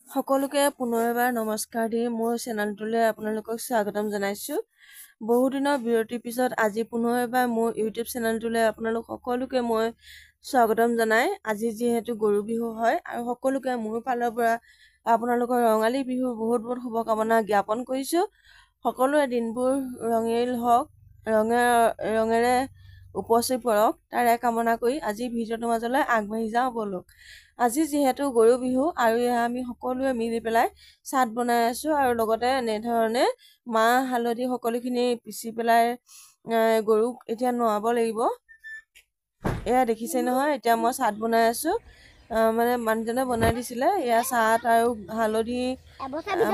সকলোকে পুনৰবাৰ নমস্কাৰ দি মোৰ চেনেলটোলৈ আপোনালোকক স্বাগতম জনাইছোঁ। বহুদিনৰ বিৰতিৰ পিছত আজি পুনৰবাৰ মোৰ ইউটিউব চেনেলটোলৈ আপোনালোক সকলোকে মই স্বাগতম জনাই। আজি যিহেতু গৰু বিহু হয় আৰু সকলোকে মোৰ ফালৰ পৰা আপোনালোকৰ ৰঙালী বিহুৰ বহুত বহুত শুভকামনা জ্ঞাপন কৰিছোঁ। সকলোৰে দিনবোৰ ৰঙীল হওক, ৰঙেৰে উপচি পৰক, তাৰে কামনা কৰি আজি ভিডিঅ'টোৰ মাজলৈ আগবাঢ়ি যাওঁ ব'লক। আজি যিহেতু গৰু বিহু আৰু আমি সকলোৱে মিলি পেলাই চাট বনাই আছোঁ আৰু লগতে এনেধৰণে মাহ হালধি সকলোখিনি পিচি পেলাই গৰুক এতিয়া নোৱাব লাগিব। এয়া দেখিছে নহয়, এতিয়া মই চাট বনাই আছোঁ। মানে মানুহজনে বনাই দিছিলে। এয়া চাট আৰু হালধি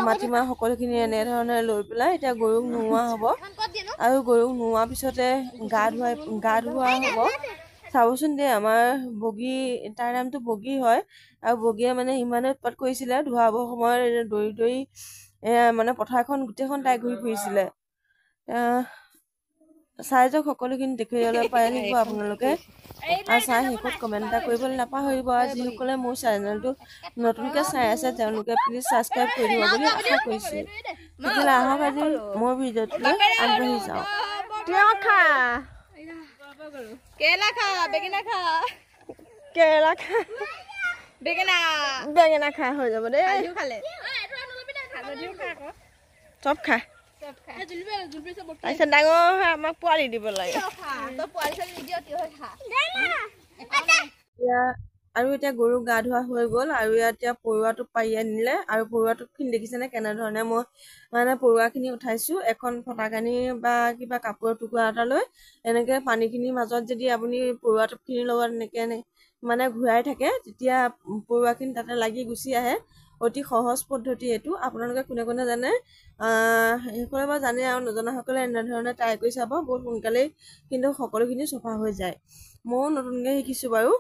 মাটিমাহ সকলোখিনি এনেধৰণে লৈ পেলাই এতিয়া গৰুক নোওৱা হ'ব আৰু গৰুক নোওৱাৰ পিছতে গা ধোৱা হ'ব। চাবচোন দেই, আমাৰ বগী, তাৰ নামটো বগী হয় আৰু বগীয়ে মানে ইমানে উৎপাত কৰিছিলে ধোৱাবৰ সময়ত দৌৰি দৌৰি মানে পথাৰখন গোটেইখন তাই ঘূৰি ফুৰিছিলে। চাই যাওক, সকলোখিনি দেখিবলৈ পাই থাকিব আপোনালোকে আৰু চাই শেষত কমেণ্ট এটা কৰিবলৈ নাপাহৰিব। আৰু যিসকলে মোৰ চেনেলটো নতুনকৈ চাই আছে তেওঁলোকে প্লিজ ছাবস্ক্ৰাইব কৰি দিব বুলি আশা কৰিছোঁ। তেতিয়াহ'লে আহক আজি মোৰ ভিডিঅ'টোলৈ আগবাঢ়ি যাওঁ। কেৰেলা খা, বেঙেনা খা, কেৰেলা খা, বেঙেনা খা হৈ যাব দেই। চব খা। তাৰপিছত ডাঙৰ হৈ আমাক পোৱালি দিব লাগে। আৰু এতিয়া গৰু গা ধোৱা হৈ গ'ল আৰু এতিয়া পৰুৱাটো পাৰি আনিলে আৰু পৰুৱাটোখিনি দেখিছেনে কেনেধৰণে মই মানে পৰুৱাখিনি উঠাইছোঁ। এখন ফটাকানি বা কিবা কাপোৰৰ টুকুৰা এটা লৈ এনেকৈ পানীখিনিৰ মাজত যদি আপুনি পৰুৱা টোপখিনিৰ লগত এনেকৈ মানে ঘূৰাই থাকে তেতিয়া পৰুৱাখিনি তাতে লাগি গুচি আহে। অতি সহজ পদ্ধতি এইটো। আপোনালোকে কোনে কোনে জানে সেইসকলে বাৰু জানে আৰু নজনাসকলে এনেধৰণে ট্ৰাই কৰি চাব। বহুত সোনকালেই কিন্তু সকলোখিনি চফা হৈ যায়। ময়ো নতুনকৈ শিকিছোঁ বাৰু।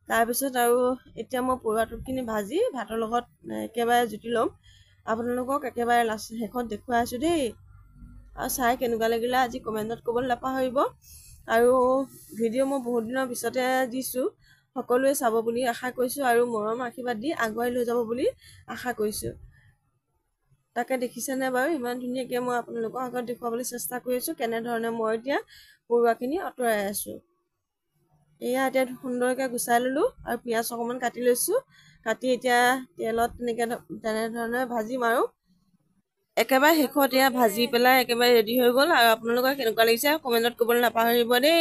তাৰপিছত আৰু এতিয়া মই পৰুৱা টোপখিনি ভাজি ভাতৰ লগত একেবাৰে জুতি ল'ম। আপোনালোকক একেবাৰে শেষত দেখুৱাই আছোঁ দেই। আৰু চাই কেনেকুৱা লাগিলে আজি কমেণ্টত ক'বলৈ নাপাহৰিব। আৰু ভিডিঅ' মই বহুত দিনৰ পিছতে দিছোঁ। সকলোৱে চাব বুলি আশা কৰিছোঁ আৰু মৰম আশীৰ্বাদ দি আগুৱাই লৈ যাব বুলি আশা কৰিছোঁ। তাকে দেখিছেনে বাৰু, ইমান ধুনীয়াকৈ মই আপোনালোকৰ আগত দেখুৱাবলৈ চেষ্টা কৰি আছোঁ কেনেধৰণে মই এতিয়া পৰুৱাখিনি আঁতৰাই আছোঁ। এয়া এতিয়া সুন্দৰকৈ গুচাই ল'লোঁ আৰু পিঁয়াজ অকণমান কাটি লৈছোঁ। কাটি এতিয়া তেলত তেনেধৰণে ভাজিম আৰু একেবাৰে শেষত এয়া ভাজি পেলাই একেবাৰে ৰেডি হৈ গ'ল। আৰু আপোনালোকৰ কেনেকুৱা লাগিছে কমেণ্টত ক'বলৈ নাপাহৰিব দেই।